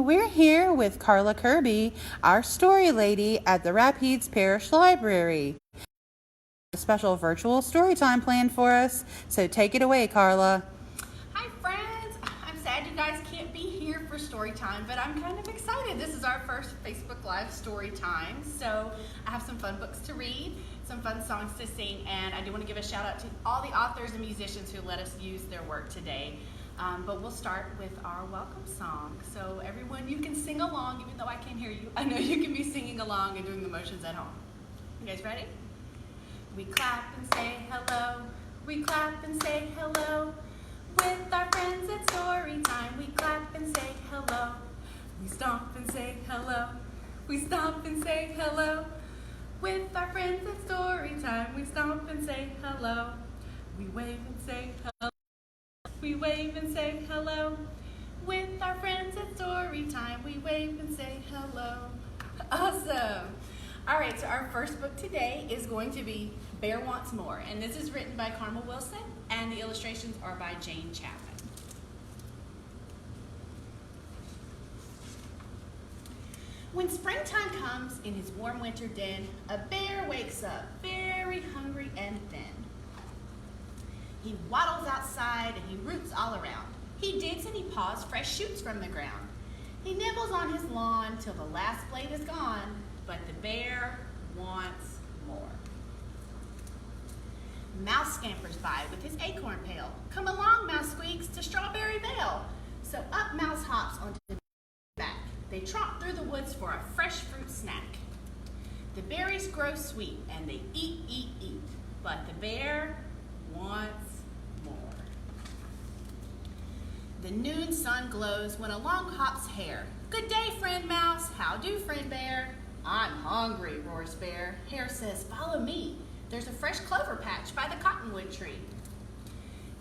we're here with Carla Kirby, our story lady at the Rapides Parish Library. A special virtual story time planned for us, so take it away, Carla. Hi friends, I'm sad you guys can't be here for story time, but I'm kind of excited. This is our first Facebook Live story time, so I have some fun books to read, some fun songs to sing, and I do want to give a shout out to all the authors and musicians who let us use their work today. But we'll start with our welcome song. So everyone, you can sing along, even though I can't hear you. I know you can be singing along and doing the motions at home. You guys ready? We clap and say hello. We clap and say hello. With our friends at story time, we clap and say hello. We stomp and say hello. We stomp and say hello. With our friends at story time, we stomp and say hello. We wave and say hello. We wave and say hello. With our friends at story time, we wave and say hello. Awesome. All right, so our first book today is going to be Bear Wants More, and this is written by Carmel Wilson, and the illustrations are by Jane Chapman. When springtime comes in his warm winter den, a bear wakes up very hungry and thin. He waddles outside and he roots all around. He digs and he paws fresh shoots from the ground. He nibbles on his lawn till the last blade is gone, but the bear wants more. Mouse scampers by with his acorn pail. Come along, Mouse squeaks, to Strawberry Vale. So up Mouse hops onto the back. They trot through the woods for a fresh fruit snack. The berries grow sweet and they eat, but the bear wants more. The noon sun glows when along hops Hare. Good day, friend Mouse. How do, friend Bear? I'm hungry, roars Bear. Hare says, follow me. There's a fresh clover patch by the cottonwood tree.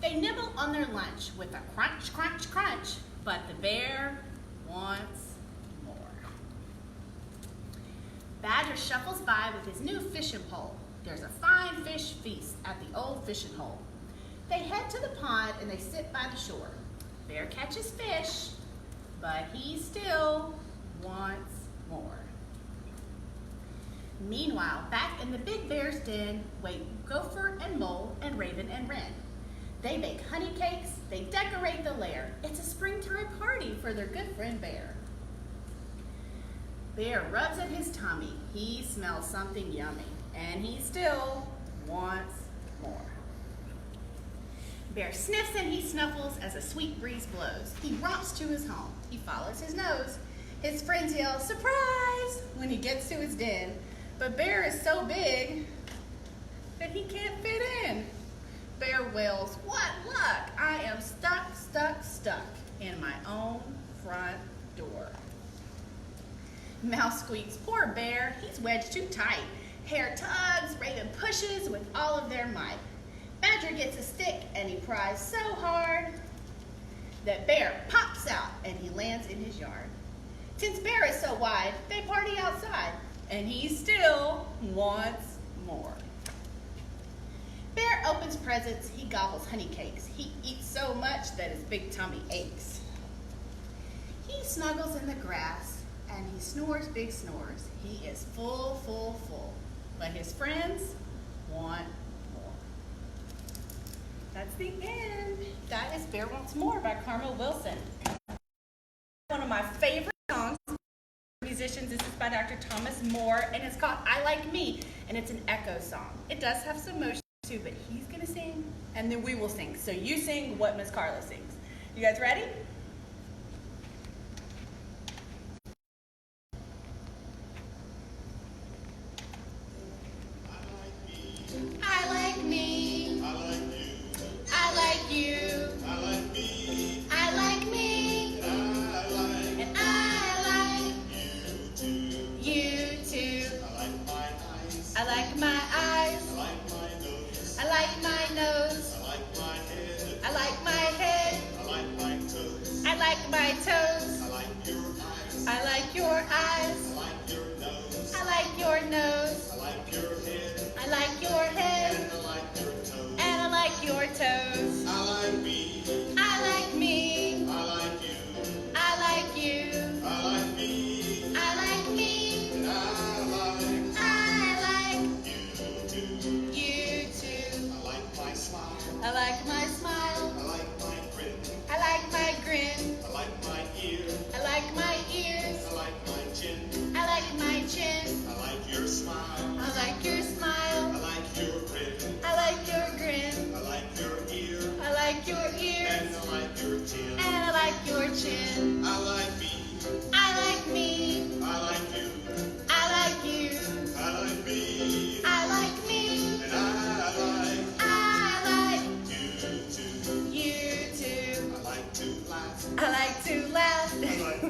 They nibble on their lunch with a crunch, crunch, crunch, but the bear wants more. Badger shuffles by with his new fishing pole. There's a fine fish feast at the old fishing hole. They head to the pond and they sit by the shore. Bear catches fish, but he still wants more. Meanwhile, back in the big bear's den, wait gopher and mole and raven and wren. They bake honey cakes, they decorate the lair. It's a springtime party for their good friend Bear. Bear rubs at his tummy. He smells something yummy, and he still wants more. Bear sniffs and he snuffles as a sweet breeze blows. He romps to his home. He follows his nose. His friends yell, surprise, when he gets to his den. But Bear is so big that he can't fit in. Bear wails, what luck? I am stuck, stuck, stuck in my own front door. Mouse squeaks, poor Bear, he's wedged too tight. Hare tugs, Raven pushes with all of their might. Badger gets a stick and he pries so hard that Bear pops out and he lands in his yard. Since Bear is so wide, they party outside and he still wants more. Bear opens presents, he gobbles honey cakes. He eats so much that his big tummy aches. He snuggles in the grass and he snores big snores. He is full, full, full. But his friends want more. That's the end. That is Bear Wants More by Carmel Wilson. One of my favorite songs, musicians, this is by Dr. Thomas Moore, and it's called I Like Me, and it's an echo song. It does have some motion too, but he's gonna sing, and then we will sing. So you sing what Miss Carla sings. You guys ready? I like me. I like you. I like you. I like me. I like me. And I like you too. You too. I like my eyes. I like my eyes. I like my nose. I like my nose. I like my head. I like my head. I like my toes. I like my toes. I like your eyes. I like your eyes. I like your nose. I like your nose. I like your head. I like your head. And I like your toes. And I like your toes. I like me. I like me. I like you. I like you. I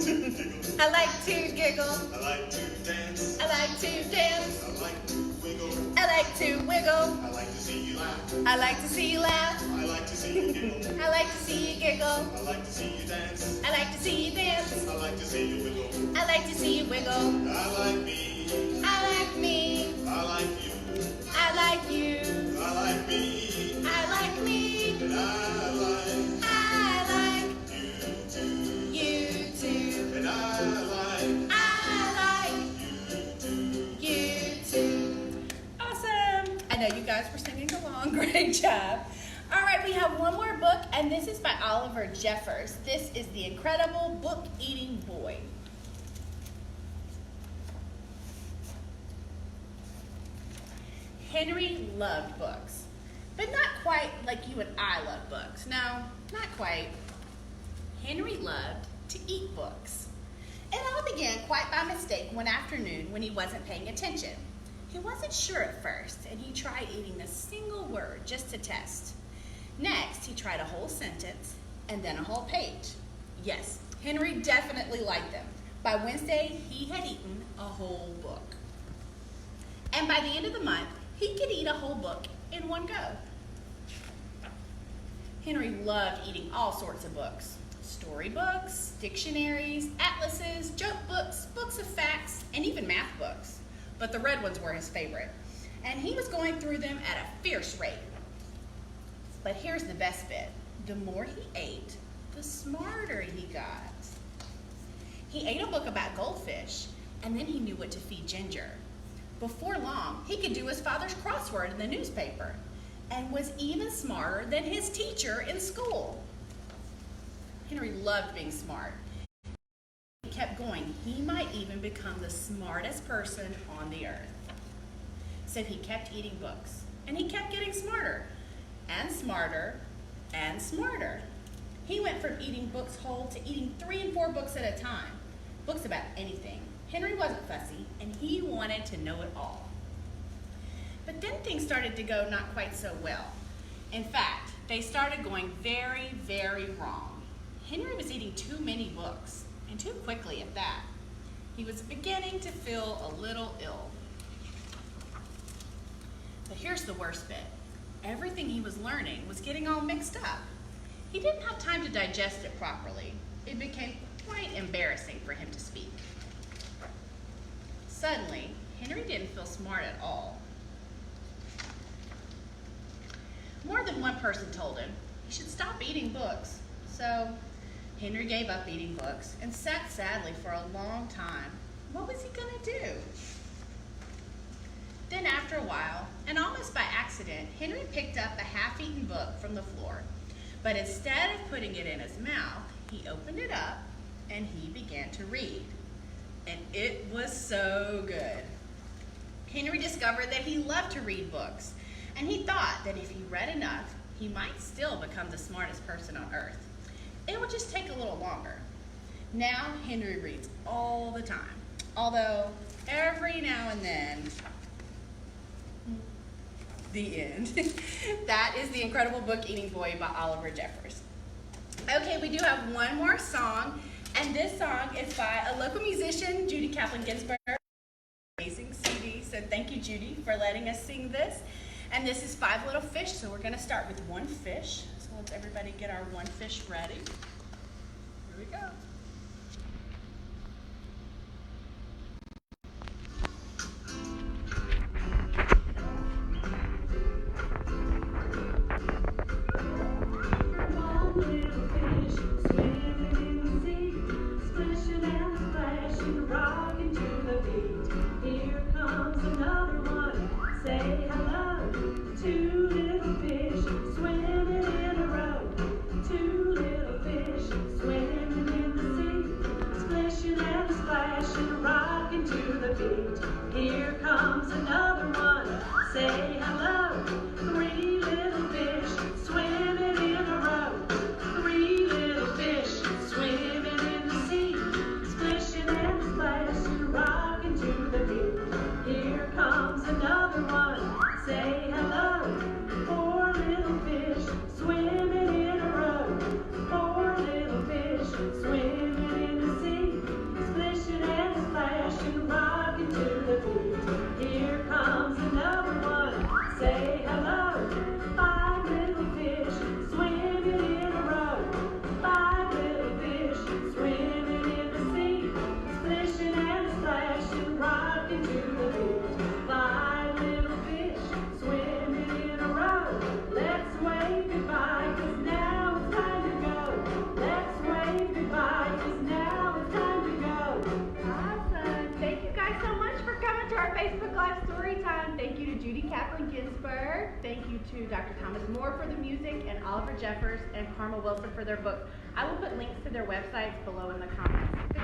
I like to giggle. I like to dance. I like to dance. I like to wiggle. I like to wiggle. I like to see you laugh. I like to see you laugh. I like to see you giggle. I like to see you giggle. I like to see you dance. I like to see you dance. I like to see you wiggle. I like to see you wiggle. I like me. I like me. I like you. I like you. I like me. I like me. And I like I like you too. you too. And I like you too. Awesome. I know you guys were singing along. Great job. All right, we have one more book, and this is by Oliver Jeffers. This is The Incredible Book-Eating Boy. Henry loved books, but not quite like you and I love books. No, not quite. Henry loved to eat books. It all began quite by mistake one afternoon when he wasn't paying attention. He wasn't sure at first, and he tried eating a single word just to test. Next, he tried a whole sentence and then a whole page. Yes, Henry definitely liked them. By Wednesday, he had eaten a whole book. And by the end of the month, he could eat a whole book in one go. Henry loved eating all sorts of books. Storybooks, dictionaries, atlases, joke books, books of facts, and even math books. But the red ones were his favorite. And he was going through them at a fierce rate. But here's the best bit. The more he ate, the smarter he got. He ate a book about goldfish, and then he knew what to feed Ginger. Before long, he could do his father's crossword in the newspaper, and was even smarter than his teacher in school. Henry loved being smart. He kept going. He might even become the smartest person on the earth. So he kept eating books, and he kept getting smarter, and smarter, and smarter. He went from eating books whole to eating 3 and 4 books at a time. Books about anything. Henry wasn't fussy, and he wanted to know it all. But then things started to go not quite so well. In fact, they started going very, very wrong. Henry was eating too many books, and too quickly at that. He was beginning to feel a little ill. But here's the worst bit. Everything he was learning was getting all mixed up. He didn't have time to digest it properly. It became quite embarrassing for him to speak. Suddenly, Henry didn't feel smart at all. More than one person told him he should stop eating books. So Henry gave up eating books and sat sadly for a long time. What was he going to do? Then after a while, and almost by accident, Henry picked up a half-eaten book from the floor. But instead of putting it in his mouth, he opened it up and he began to read. And it was so good. Henry discovered that he loved to read books, and he thought that if he read enough, he might still become the smartest person on earth. It would just take a little longer. Now Henry reads all the time, although every now and then, the end. That is The Incredible Book-Eating Boy by Oliver Jeffers. Okay, we do have one more song, and this song is by a local musician, Judy Kaplan Ginsburg. Amazing CD, so thank you, Judy, for letting us sing this. And this is 5 Little Fish, so we're going to start with one fish. So let's everybody get our one fish ready. Here we go. Here comes another one. Say hello. 3 little fish swimming in a row. 3 little fish swimming in the sea, splishing and splashing, rocking to the beat. Here comes another one. Say hello. 4 little fish swimming in a row. 4 little fish swimming in the sea, Live Storytime. Thank you to Judy Kaplan Ginsburg. Thank you to Dr. Thomas Moore for the music, and Oliver Jeffers and Carmel Wilson for their books. I will put links to their websites below in the comments.